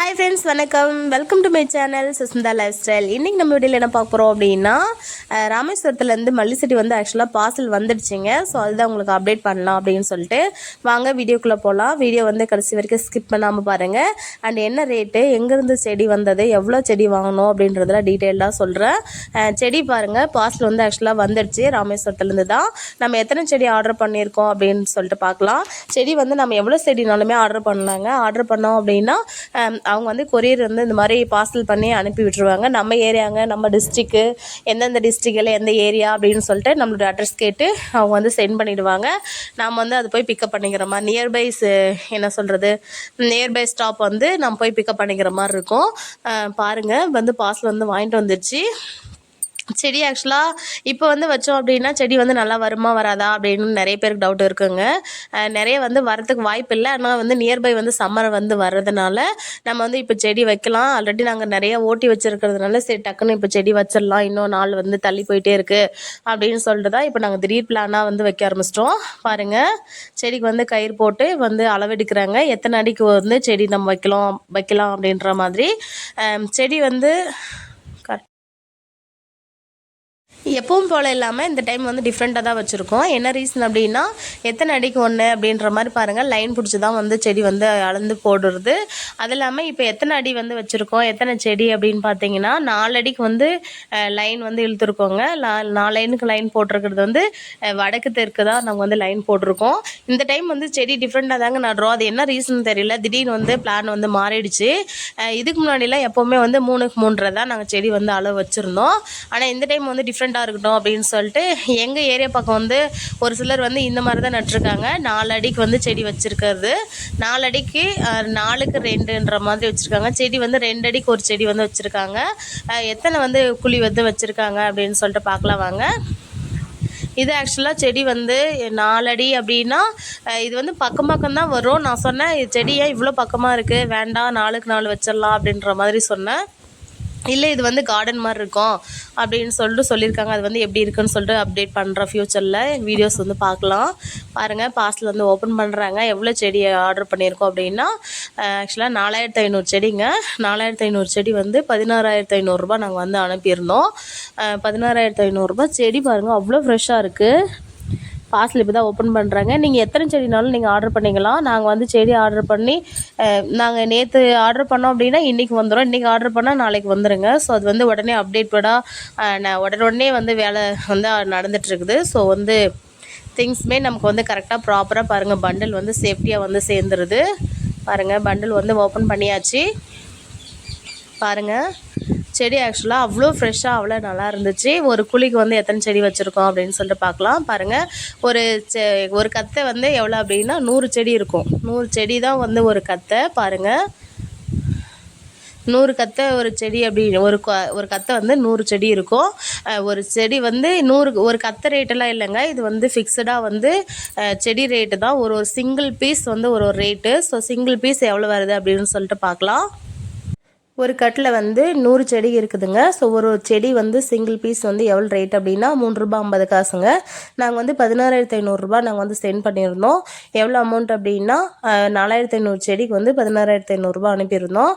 Hi friends, வணக்கம். Welcome to my channel Sushmita life style. இன்றைக்கி நம்ம வீடியோவில் என்ன பார்க்க போகிறோம் அப்படின்னா, ராமேஸ்வரத்துலேருந்து மல்லி செடி வந்து ஆக்சுவலாக பார்சல் வந்துடுச்சிங்க. ஸோ அதுதான் உங்களுக்கு அப்டேட் பண்ணலாம் அப்படின்னு சொல்லிட்டு வாங்க வீடியோக்குள்ளே போகலாம். வீடியோ வந்து கடைசி வரைக்கும் ஸ்கிப் பண்ணாமல் பாருங்கள். அண்ட் என்ன ரேட்டு, எங்கேருந்து செடி வந்தது, எவ்வளோ செடி வாங்கணும் அப்படின்றதெல்லாம் டீட்டெயிலாக சொல்கிறேன். செடி பாருங்கள், பார்சல் வந்து ஆக்சுவலாக வந்துடுச்சு. ராமேஸ்வரத்துலேருந்து தான். நம்ம எத்தனை செடி ஆர்டர் பண்ணியிருக்கோம் அப்படின்னு சொல்லிட்டு பார்க்கலாம். செடி வந்து நம்ம எவ்வளோ செடினாலுமே ஆர்டர் பண்ணலாங்க. ஆர்டர் பண்ணோம் அப்படின்னா அவங்க வந்து கொரியர் வந்து இந்த மாதிரி பார்சல் பண்ணி அனுப்பி விட்டுருவாங்க. நம்ம ஏரியாங்க, நம்ம டிஸ்ட்ரிக்கு, எந்தெந்த டிஸ்ட்ரிக்டில் எந்த ஏரியா அப்படின்னு சொல்லிட்டு நம்மளோட அட்ரஸ் கேட்டு அவங்க வந்து சென்ட் பண்ணிவிடுவாங்க. நாம் வந்து அது போய் பிக்கப் பண்ணிக்கிற மாதிரி என்ன சொல்கிறது, நியர்பை ஸ்டாப் வந்து நம்ம போய் பிக்கப் பண்ணிக்கிற மாதிரி இருக்கும். பாருங்கள், வந்து பார்சல் வந்து வாங்கிட்டு வந்துடுச்சு. செடி ஆக்சுவலாக இப்போ வந்து வச்சோம் அப்படின்னா செடி வந்து நல்லா வருமா வராதா அப்படின்னு நிறைய பேருக்கு டவுட் இருக்குங்க. நிறைய வந்து வரத்துக்கு வாய்ப்பு இல்லை. ஆனால் வந்து நியர்பை வந்து சம்மர் வந்து வர்றதுனால நம்ம வந்து இப்போ செடி வைக்கலாம். ஆல்ரெடி நாங்கள் நிறைய ஓட்டி வச்சுருக்கிறதுனால சரி டக்குன்னு இப்போ செடி வச்சிடலாம், இன்னும் நாள் வந்து தள்ளி போயிட்டே இருக்குது அப்படின்னு சொல்லிட்டு தான் இப்போ நாங்கள் திடீர் பிளானாக வந்து வைக்க ஆரம்பிச்சிட்டோம். பாருங்கள், செடிக்கு வந்து கயிறு போட்டு வந்து அளவெடுக்கிறாங்க. எத்தனை அடிக்கு வந்து செடி நம்ம வைக்கலாம் அப்படின்ற மாதிரி. செடி வந்து எப்பவும் போல் இல்லாமல் இந்த டைம் வந்து டிஃப்ரெண்ட்டாக தான் வச்சுருக்கோம். என்ன ரீசன் அப்படின்னா, எத்தனை அடிக்கு ஒன்று அப்படின்ற மாதிரி பாருங்கள், லைன் பிடிச்சி தான் வந்து செடி வந்து அளந்து போடுறது. அது இல்லாமல் இப்போ எத்தனை அடி வந்து வச்சுருக்கோம், எத்தனை செடி அப்படின்னு பார்த்தீங்கன்னா 4 அடிக்கு வந்து லைன் வந்து இழுத்துருக்கோங்க. 4 லைனுக்கு லைன் போட்டிருக்கிறது வந்து வடக்கு தெற்கு தான் நாங்கள் வந்து லைன் போட்டிருக்கோம். இந்த டைம் வந்து செடி டிஃப்ரெண்ட்டாக தாங்க நடுறோம். அது என்ன ரீசன் தெரியல, திடீர்னு வந்து பிளான் வந்து மாறிடுச்சு. இதுக்கு முன்னாடிலாம் எப்போவுமே வந்து 3க்கு 3 தான் நாங்கள் செடி வந்து அளவு வச்சுருந்தோம். ஆனால் இந்த டைம் வந்து டிஃப்ரெண்ட்டாக இருக்கட்டும் அப்படின்னு சொல்லிட்டு எங்கள் ஏரியா பக்கம் வந்து ஒரு சிலர் வந்து இந்த மாதிரி தான் நட்டுருக்காங்க. 4 அடிக்கு வந்து செடி வச்சுருக்கிறது, 4 அடிக்கு 4க்கு 2ன்ற மாதிரி வச்சுருக்காங்க. செடி வந்து 2 அடிக்கு ஒரு செடி வந்து வச்சுருக்காங்க. எத்தனை வந்து குழி வந்து வச்சுருக்காங்க அப்படின்னு சொல்லிட்டு பார்க்கலாம் வாங்க. இது ஆக்சுவலாக செடி வந்து 4 அடி அப்படின்னா இது வந்து பக்கம் பக்கம் தான் வரும். நான் சொன்னேன் செடியாக இவ்வளோ பக்கமாக இருக்குது, வேண்டாம் 4க்கு 4 வச்சிடலாம் அப்படின்ற மாதிரி சொன்னேன். இல்லை இது வந்து கார்டன் மாதிரி இருக்கும் அப்படின்னு சொல்லியிருக்காங்க. அது வந்து எப்படி இருக்குன்னு சொல்லிட்டு அப்டேட் பண்ணுற ஃப்யூச்சரில் வீடியோஸ் வந்து பார்க்கலாம். பாருங்கள், பார்சல் வந்து ஓப்பன் பண்ணுறாங்க. எவ்வளோ செடி ஆர்டர் பண்ணியிருக்கோம் அப்படின்னா ஆக்சுவலாக 4500 செடிங்க. 4500 செடி வந்து 16500 நாங்கள் வந்து அனுப்பியிருந்தோம். 16500 செடி பாருங்கள், அவ்வளோ ஃப்ரெஷ்ஷாக இருக்குது. பார்சல் இப்போ தான் ஓப்பன் பண்ணுறாங்க. நீங்கள் எத்தனை செடினாலும் நீங்கள் ஆர்டர் பண்ணிக்கலாம். நாங்கள் வந்து செடி ஆர்டர் பண்ணி நாங்கள் நேற்று ஆர்டர் பண்ணோம் அப்படின்னா இன்றைக்கி வந்துடும், இன்றைக்கி ஆர்டர் பண்ணால் நாளைக்கு வந்துடுங்க. ஸோ அது வந்து உடனே அப்டேட்டடாக உடனே வந்து வேலை வந்து நடந்துகிட்ருக்குது. ஸோ வந்து திங்ஸுமே நமக்கு வந்து கரெக்டாக ப்ராப்பராக பாருங்கள், பண்டில் வந்து சேஃப்டியாக வந்து சேர்ந்துருது. பாருங்கள், பண்டில் வந்து ஓப்பன் பண்ணியாச்சு. பாருங்கள், செடி ஆக்சுவலாக அவ்வளோ ஃப்ரெஷ்ஷாக அவ்வளோ நல்லா இருந்துச்சு. ஒரு குழிக்கு வந்து எத்தனை செடி வச்சுருக்கோம் அப்படின்னு சொல்லிட்டு பார்க்கலாம். பாருங்கள், ஒரு கத்தை வந்து எவ்வளோ அப்படின்னா 100 செடி இருக்கும். 100 செடி தான் வந்து ஒரு கத்தை. பாருங்கள், 100 கத்தை ஒரு செடி அப்படின்னு ஒரு கத்தை வந்து 100 செடி இருக்கும். ஒரு செடி வந்து 100 ஒரு கத்தை ரேட்டெல்லாம் இல்லைங்க. இது வந்து ஃபிக்ஸடாக வந்து செடி ரேட்டு தான். ஒரு சிங்கிள் பீஸ் வந்து ஒரு ரேட்டு. ஸோ சிங்கிள் பீஸ் எவ்வளோ வருது அப்படின்னு சொல்லிட்டு பார்க்கலாம். ஒரு கட்டில் வந்து 100 செடி இருக்குதுங்க. ஸோ ஒரு செடி வந்து சிங்கிள் பீஸ் வந்து எவ்வளோ ரேட் அப்படின்னா ₹3.50. நாங்கள் வந்து 16500 நாங்கள் வந்து சென்ட் பண்ணியிருந்தோம். எவ்வளோ அமௌண்ட் அப்படின்னா 4500 செடிக்கு வந்து 16500 அனுப்பியிருந்தோம்.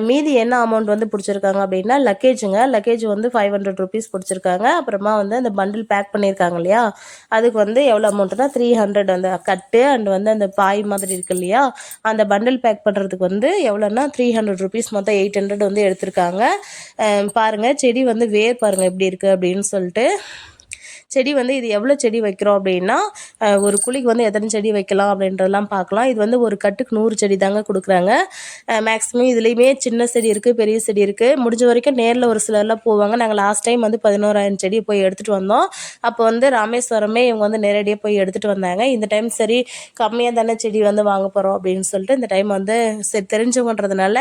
மீதி என்ன அமௌண்ட் வந்து பிடிச்சிருக்காங்க அப்படின்னா லக்கேஜுங்க. லக்கேஜ் வந்து ₹500 பிடிச்சிருக்காங்க. அப்புறமா வந்து அந்த பண்டில் பேக் பண்ணியிருக்காங்க இல்லையா, அதுக்கு வந்து எவ்வளோ அமௌண்ட்டுனா 300. அந்த கட்டு அண்ட் வந்து அந்த பாய் மாதிரி இருக்கு இல்லையா, அந்த பண்டில் பேக் பண்ணுறதுக்கு வந்து எவ்வளோன்னா ₹300, மொத்தம் 800 வந்து எடுத்திருக்காங்க. பாருங்கள், செடி வந்து வேர் பாருங்கள் எப்படி இருக்குது அப்படின்னு சொல்லிட்டு. செடி வந்து இது எவ்வளோ செடி வைக்கிறோம் அப்படின்னா ஒரு குழிக்கு வந்து எத்தனை செடி வைக்கலாம் அப்படின்றதெல்லாம் பார்க்கலாம். இது வந்து ஒரு கட்டுக்கு 100 செடி தாங்க கொடுக்குறாங்க. மேக்ஸிமம் இதுலேயுமே சின்ன செடி இருக்குது, பெரிய செடி இருக்குது. முடிஞ்ச வரைக்கும் நேரில் ஒரு சிலர்லாம் போவாங்க. நாங்கள் லாஸ்ட் டைம் வந்து 11000 செடி போய் எடுத்துகிட்டு வந்தோம். அப்போ வந்து ராமேஸ்வரமே இவங்க வந்து நேரடியாக போய் எடுத்துகிட்டு வந்தாங்க. இந்த டைம் சரி கம்மியாக தானே செடி வந்து வாங்க போகிறோம் அப்படின்னு சொல்லிட்டு இந்த டைம் வந்து சரி தெரிஞ்சவங்கன்றதுனால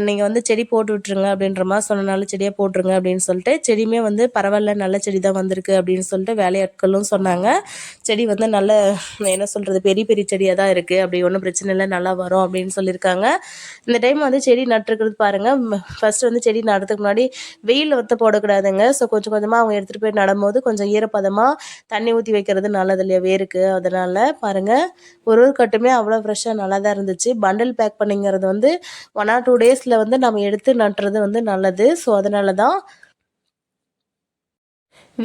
நீங்கள் வந்து செடி போட்டு விட்டுருங்க அப்படின்ற மாதிரி சொன்னனால செடியாக போட்டுருங்க அப்படின்னு சொல்லிட்டு செடியுமே வந்து பரவாயில்ல, நல்ல செடி தான் வந்திருக்கு அப்படின்னு சொல்லிட்டு வேலையாட்களும் சொன்னாங்க. செடி வந்து நல்ல என்ன சொல்கிறது பெரிய பெரிய செடியாக தான் இருக்குது, அப்படி ஒன்றும் பிரச்சனை இல்லை, நல்லா வரும் அப்படின்னு சொல்லியிருக்காங்க. இந்த டைம் வந்து செடி நட்டுருக்கிறது பாருங்கள். ஃபஸ்ட்டு வந்து செடி நடுறதுக்கு முன்னாடி வெயிலில் வந்து போடக்கூடாதுங்க. ஸோ கொஞ்சம் கொஞ்சமாக அவங்க எடுத்துகிட்டு போய் நடும்போது கொஞ்சம் ஈரப்பதமாக தண்ணி ஊற்றி வைக்கிறது நல்லது இல்லையா வேருக்கு. அதனால் பாருங்கள் ஒரு ஒரு கட்டுமே அவ்வளோ ஃப்ரெஷ்ஷாக நல்லா தான் இருந்துச்சு. பண்டில் பேக் பண்ணிங்கிறது வந்து 1 or 2 டேஸில் வந்து நம்ம எடுத்து நட்டுறது வந்து நல்லது. ஸோ அதனால தான்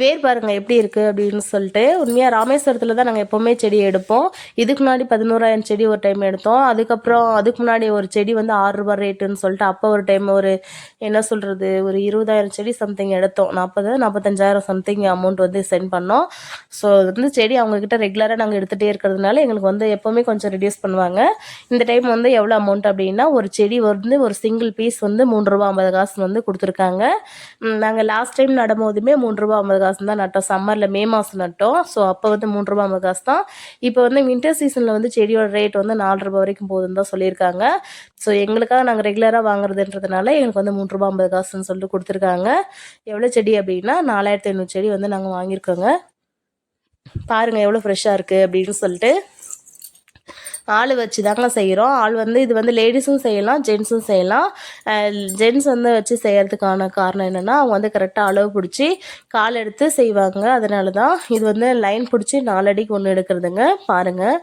வேர் பாருங்கள் எப்படி இருக்குது அப்படின்னு சொல்லிட்டு. உண்மையாக ராமேஸ்வரத்தில் தான் நாங்கள் எப்போவுமே செடி எடுப்போம். இதுக்கு முன்னாடி 11,000 செடி ஒரு டைம் எடுத்தோம். அதுக்கு முன்னாடி ஒரு செடி வந்து ₹6 ரேட்டுன்னு சொல்லிட்டு அப்போ ஒரு டைம் ஒரு என்ன சொல்கிறது ஒரு 20,000 செடி சம்திங் எடுத்தோம். 45,000 சம்திங் அமௌண்ட் வந்து சென்ட் பண்ணோம். ஸோ வந்து செடி அவங்கக்கிட்ட ரெகுலராக நாங்கள் எடுத்துகிட்டே இருக்கிறதுனால எங்களுக்கு வந்து எப்போவுமே கொஞ்சம் ரெடியூஸ் பண்ணுவாங்க. இந்த டைம் வந்து எவ்வளோ அமௌண்ட் அப்படின்னா ஒரு செடி வந்து ஒரு சிங்கிள் பீஸ் வந்து ₹3.50 வந்து கொடுத்துருக்காங்க. நாங்கள் லாஸ்ட் டைம் நடும்போதுமே ₹3.50 தான் நட்டோம். சம்மரில் மே மாதம் நட்டோம். ஸோ அப்போ வந்து ₹3.50 தான். இப்போ வந்து வின்டர் சீசனில் வந்து செடியோட ரேட் வந்து ₹4 வரைக்கும் போகுதுன்னு தான் சொல்லியிருக்காங்க. ஸோ எங்களுக்காக நாங்கள் ரெகுலராக வாங்குறதுன்றதுனால எங்களுக்கு வந்து ₹3.50 சொல்லிட்டு கொடுத்துருக்காங்க. எவ்வளோ செடி அப்படின்னா 4,500 செடி வந்து நாங்கள் வாங்கியிருக்கோங்க. பாருங்கள் எவ்வளோ ஃப்ரெஷ்ஷாக இருக்குது அப்படின்னு சொல்லிட்டு. ஆள் வச்சு தாங்க செய்கிறோம். ஆள் வந்து இது வந்து லேடிஸும் செய்யலாம், ஜென்ஸும் செய்யலாம். ஜென்ஸ் வந்து வச்சு செய்கிறதுக்கான காரணம் என்னென்னா அவங்க வந்து கரெக்டாக அளவு பிடிச்சி கால் எடுத்து செய்வாங்க. அதனால தான் இது வந்து லைன் பிடிச்சி 4 அடிக்கு 1 எடுக்கிறதுங்க. பாருங்கள்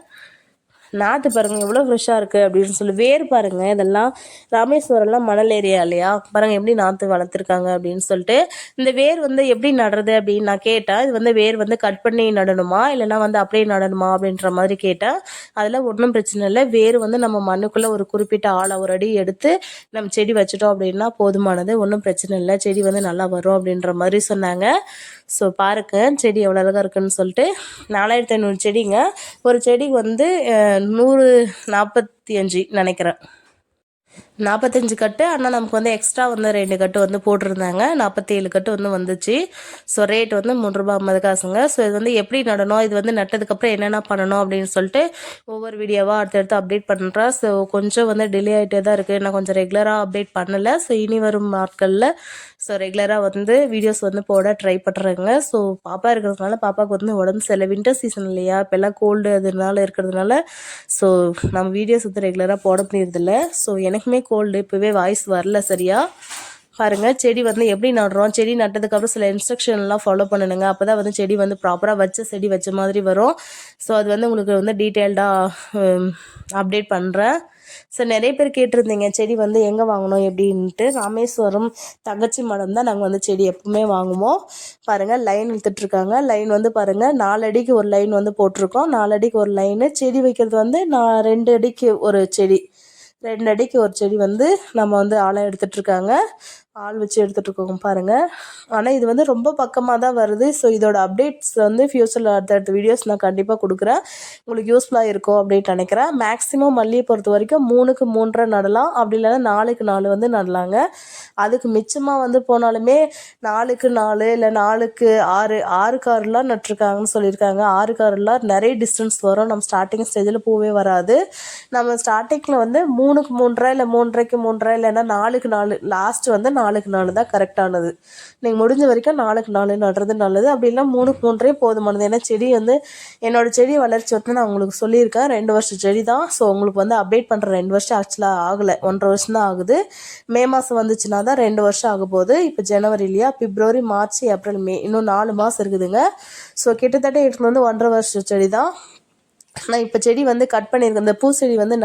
நாற்று பாருங்கள் எவ்வளோ ஃப்ரெஷ்ஷாக இருக்குது அப்படின்னு சொல்லி. வேர் பாருங்கள் இதெல்லாம் ராமேஸ்வரம்லாம் மணல் ஏரியா இல்லையா, பாருங்கள் எப்படி நாற்று வளர்த்துருக்காங்க அப்படின்னு சொல்லிட்டு. இந்த வேர் வந்து எப்படி நடுறது அப்படின்னு நான் கேட்டேன். இது வந்து வேர் வந்து கட் பண்ணி நடணுமா இல்லைனா வந்து அப்படியே நடணுமா அப்படின்ற மாதிரி கேட்டேன். அதில் ஒன்றும் பிரச்சனை இல்லை. வேர் வந்து நம்ம மண்ணுக்குள்ளே ஒரு குறிப்பிட்ட ஆழ ஒரு அடி எடுத்து நம்ம செடி வச்சிட்டோம் அப்படின்னா போதுமானது, ஒன்றும் பிரச்சனை இல்லை, செடி வந்து நல்லா வரும் அப்படின்ற மாதிரி சொன்னாங்க. ஸோ பாருங்க செடி எவ்வளோ அழகாக இருக்குன்னு சொல்லிட்டு. 4,500 செடிங்க. ஒரு செடிக்கு வந்து 145 நினைக்கிறேன், 45 கட்டு. ஆனால் நமக்கு வந்து எக்ஸ்ட்ரா வந்து 2 கட்டு வந்து போட்டிருந்தாங்க. 47 கட்டு வந்து வந்துச்சு. ஸோ ரேட் வந்து ₹3.50. ஸோ இது வந்து எப்படி நடணும், இது வந்து நட்டதுக்கப்புறம் என்னென்ன பண்ணணும் அப்படின்னு சொல்லிட்டு ஒவ்வொரு வீடியோவாக அடுத்தடுத்து அப்டேட் பண்ணுறேன். ஸோ கொஞ்சம் வந்து டிலே ஆகிட்டே தான் இருக்குது. நான் கொஞ்சம் ரெகுலராக அப்டேட் பண்ணலை. ஸோ இனி வரும் நாட்களில் ஸோ ரெகுலராக வந்து வீடியோஸ் வந்து போட ட்ரை பண்ணுறேங்க. ஸோ பாப்பா இருக்கிறதுனால பாப்பாவுக்கு வந்து உடம்பு சரியில்லை, வின்டர் சீசன் இல்லையா, இப்போல்லாம் கோல்டு அதனால இருக்கிறதுனால ஸோ நம்ம வீடியோஸ் வந்து ரெகுலராக போட முடியறதில்ல. ஸோ எனக்குமே கோல்டு, இப்போவே வாய்ஸ் வரல சரியா. பாருங்கள் செடி வந்து எப்படி நடுறோம், செடி நட்டதுக்கப்புறம் சில இன்ஸ்ட்ரக்ஷன்லாம் ஃபாலோ பண்ணணுங்க. அப்போ தான் வந்து செடி வந்து ப்ராப்பராக வச்ச செடி வச்ச மாதிரி வரும். ஸோ அது வந்து உங்களுக்கு வந்து டீட்டெயில்டாக அப்டேட் பண்ணுறேன். ஸோ நிறைய பேர் கேட்டிருந்தீங்க செடி வந்து எங்கே வாங்கணும் எப்படின்ட்டு. ராமேஸ்வரம் தங்கச்சி மடம் தான் நாங்கள் வந்து செடி எப்பவுமே வாங்குவோம். பாருங்கள் லைன் இழுத்துட்ருக்காங்க. லைன் வந்து பாருங்கள் 4 அடிக்கு ஒரு லைன் வந்து போட்டிருக்கோம். 4 அடிக்கு ஒரு லைனு. செடி வைக்கிறது வந்து 2 அடிக்கு ஒரு செடி, 2 அடிக்கு ஒரு செடி வந்து நம்ம வந்து ஆழம் எடுத்துகிட்ருக்காங்க. ஆள் வச்சு எடுத்துகிட்ருக்கோங்க பாருங்கள். ஆனால் இது வந்து ரொம்ப பக்கமாக தான் வருது. ஸோ இதோட அப்டேட்ஸ் வந்து ஃப்யூச்சரில் அடுத்தடுத்த வீடியோஸ் நான் கண்டிப்பாக கொடுக்குறேன். உங்களுக்கு யூஸ்ஃபுல்லாக இருக்கும் அப்படின்னு நினைக்கிறேன். மேக்ஸிமம் மல்லியை பொறுத்த வரைக்கும் 3க்கு 3.5 நடலாம், அப்படி இல்லைன்னா 4க்கு 4 வந்து நடலாங்க. அதுக்கு மிச்சமாக வந்து போனாலுமே 4க்கு 4 இல்லை 4க்கு 6, 6க்கு 6லாம் நட்டுருக்காங்கன்னு சொல்லியிருக்காங்க. 6க்கு 6லாம் நிறைய டிஸ்டன்ஸ் வரும். நம்ம ஸ்டார்டிங் ஸ்டேஜில் பூவே வராது. நம்ம ஸ்டார்டிங்கில் வந்து 3க்கு 3.5 இல்லை 3.5க்கு 3.5 இல்லைன்னா 4க்கு 4, லாஸ்ட் வந்து 4க்கு 4 தான் கரெக்டானது. நீங்கள் முடிஞ்ச வரைக்கும் 4க்கு 4 நடுறது நல்லது. அப்படி இல்லை 3க்கு 3 போதுமானது. ஏன்னா செடி வந்து என்னோடய செடி வளர்ச்சி வந்து நான் உங்களுக்கு சொல்லியிருக்கேன் 2 வருஷம் செடி தான். ஸோ உங்களுக்கு வந்து அப்டேட் பண்ணுற 2 வருஷம் ஆக்சுவலாக ஆகலை, 1.5 வருஷம் தான் ஆகுது. மே மாதம் வந்துச்சுன்னா தான் 2 வருஷம் ஆக போகுது. இப்போ ஜனவரி இல்லையா, பிப்ரவரி, மார்ச், ஏப்ரல், மே, இன்னும் 4 மாதம் இருக்குதுங்க. ஸோ கிட்டத்தட்ட எடுத்து வந்து 1.5 வருஷம் செடி தான். நான் இப்போ செடி வந்து கட் பண்ணியிருக்கேன். இந்த பூச்செடி வந்து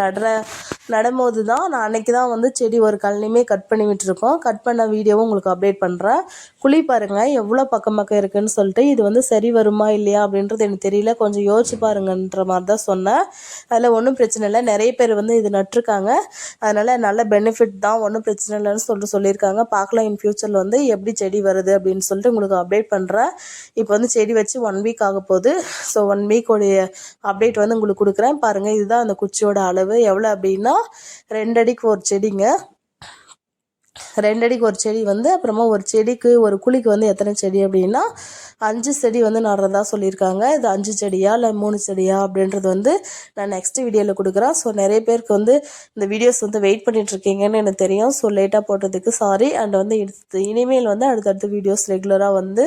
நடும்போது தான் நான் அன்றைக்கி தான் வந்து செடி ஒரு கல்லையுமே கட் பண்ணி விட்டுருக்கோம். கட் பண்ண வீடியோவும் உங்களுக்கு அப்டேட் பண்ணுறேன். குழி பாருங்கள் எவ்வளோ பக்கம் இருக்குதுன்னு சொல்லிட்டு. இது வந்து சரி வருமா இல்லையா அப்படின்றது எனக்கு தெரியல, கொஞ்சம் யோசிச்சு பாருங்கன்ற மாதிரி தான் சொன்னேன். அதில் ஒன்றும் பிரச்சனை இல்லை, நிறைய பேர் வந்து இது நட்டுருக்காங்க, அதனால் நல்ல பெனிஃபிட் தான், ஒன்றும் பிரச்சனை இல்லைன்னு சொல்லியிருக்காங்க. பார்க்கலாம் இன் ஃப்யூச்சரில் வந்து எப்படி செடி வருது அப்படின்னு சொல்லிட்டு உங்களுக்கு அப்டேட் பண்ணுறேன். இப்போ வந்து செடி வச்சு 1 வீக் ஆக போகுது. ஸோ 1 வீக்கோடைய அப்டேட் வந்து உங்களுக்கு கொடுக்குறேன். பாருங்கள் இதுதான் அந்த குச்சியோட அளவு எவ்வளோ அப்படின்னா 2 அடிக்கு ஒரு செடிங்க. 2 அடிக்கு ஒரு செடி வந்து அப்புறமா ஒரு செடிக்கு ஒரு குழிக்கு வந்து எத்தனை செடி அப்படின்னா 5 செடி வந்து நடுறதா சொல்லியிருக்காங்க. இது 5 செடியா இல்லை 3 செடியா அப்படின்றது வந்து நான் நெக்ஸ்ட் வீடியோவில் கொடுக்குறேன். ஸோ நிறைய பேருக்கு வந்து இந்த வீடியோஸ் வந்து வெயிட் பண்ணிட்டுருக்கீங்கன்னு எனக்கு தெரியும். ஸோ லேட்டாக போட்டதுக்கு சாரி. அண்ட் வந்து இனிமேல் வந்து அடுத்தடுத்த வீடியோஸ் ரெகுலராக வந்து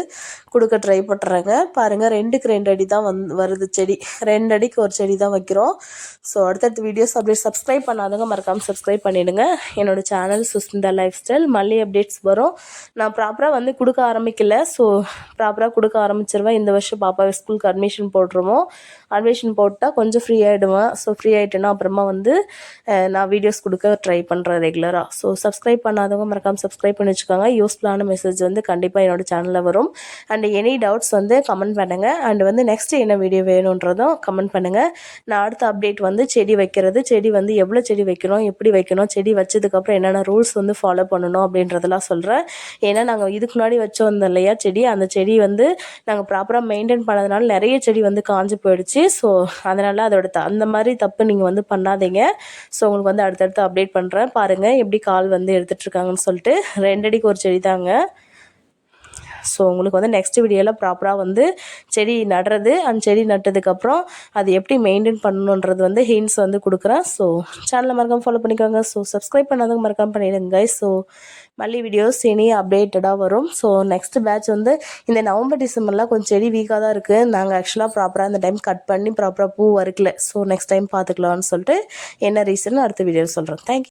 கொடுக்க ட்ரை பண்ணுறேங்க. பாருங்கள் 2க்கு 2 அடி தான் வருது செடி. 2 அடிக்கு ஒரு செடி தான் வைக்கிறோம். ஸோ அடுத்தடுத்த வீடியோஸ் அப்படியே சப்ஸ்கிரைப் பண்ணாதவங்க மறக்காமல் சப்ஸ்கிரைப் பண்ணிவிடுங்க. என்னோடய சேனல் சுஸ்மிதா லைஃப் ஸ்டைல். மல்லி அப்டேட்ஸ் வரும். நான் ப்ராப்பராக வந்து கொடுக்க ஆரம்பிக்கல. ஸோ ப்ராப்பராக கொடுக்க ஆரம்பிச்சிருவேன். இந்த வருஷம் பாப்பாவை ஸ்கூலுக்கு அட்மிஷன் போட்டுருவோம். அட்மிஷன் போட்டால் கொஞ்சம் ஃப்ரீ ஆகிடுவேன். ஸோ ஃப்ரீ ஆகிட்டேன்னா அப்புறமா வந்து நான் வீடியோஸ் கொடுக்க ட்ரை பண்ணுறேன் ரெகுலராக. ஸோ சப்ஸ்கிரைப் பண்ணாதவங்க மறக்காமல் சப்ஸ்கிரைப் பண்ணி வச்சுக்கோங்க. யூஸ்ஃபுல்லான மெசேஜ் வந்து கண்டிப்பாக என்னோட சேனலில் வரும். அண்ட் எனி டவுட்ஸ் வந்து கமெண்ட் பண்ணுங்கள். அண்ட் வந்து நெக்ஸ்ட் என்ன வீடியோ வேணுன்றதும் கமெண்ட் பண்ணுங்கள். நான் அடுத்த அப்டேட் வந்து செடி வைக்கிறது, செடி வந்து எவ்வளோ செடி வைக்கணும், எப்படி வைக்கணும், செடி வச்சதுக்கப்புறம் என்னென்ன ரூல்ஸ் வந்து ஃபாலோ பண்ணணும் அப்படின்றதெல்லாம் சொல்கிறேன். ஏன்னா நாங்கள் இதுக்கு முன்னாடி வச்சோம் இல்லையா செடி, அந்த செடி வந்து நாங்கள் ப்ராப்பராக மெயின்டைன் பண்ணதுனால நிறைய செடி வந்து காஞ்சு போயிடுச்சு. ஸோ அதனால் அந்த மாதிரி தப்பு நீங்கள் வந்து பண்ணாதீங்க. ஸோ உங்களுக்கு வந்து அடுத்தடுத்து அப்டேட் பண்ணுறேன். பாருங்கள் எப்படி கால் வந்து எடுத்துகிட்ருக்காங்கன்னு சொல்லிட்டு. 2 அடிக்கு ஒரு செடி தாங்க. ஸோ உங்களுக்கு வந்து நெக்ஸ்ட் வீடியோவில் ப்ராப்பராக வந்து செடி நடுறது, அந்த செடி நட்டதுக்கப்புறம் அது எப்படி மெயின்டைன் பண்ணணுன்றது வந்து ஹிண்ட்ஸ் வந்து கொடுக்குறேன். ஸோ சேனலை மறக்காமல் ஃபாலோ பண்ணிக்கோங்க. ஸோ சப்ஸ்கிரைப் பண்ணாதவங்க மறக்காமல் பண்ணிடுங்க guys. ஸோ மல்லி வீடியோஸ் இனி அப்டேட்டடாக வரும். ஸோ நெக்ஸ்ட் பேட்ச் வந்து இந்த நவம்பர் டிசம்பர்லாம் கொஞ்சம் செடி வீக்காக தான் இருக்குது. நாங்கள் ஆக்சுவலாக ப்ராப்பராக இந்த டைம் கட் பண்ணி ப்ராப்பராக பூ வறுக்கல. ஸோ நெக்ஸ்ட் டைம் பார்த்துக்கலாம்னு சொல்லிட்டு என்ன ரீசன் அடுத்த வீடியோவில் சொல்கிறேன். தேங்க்யூ.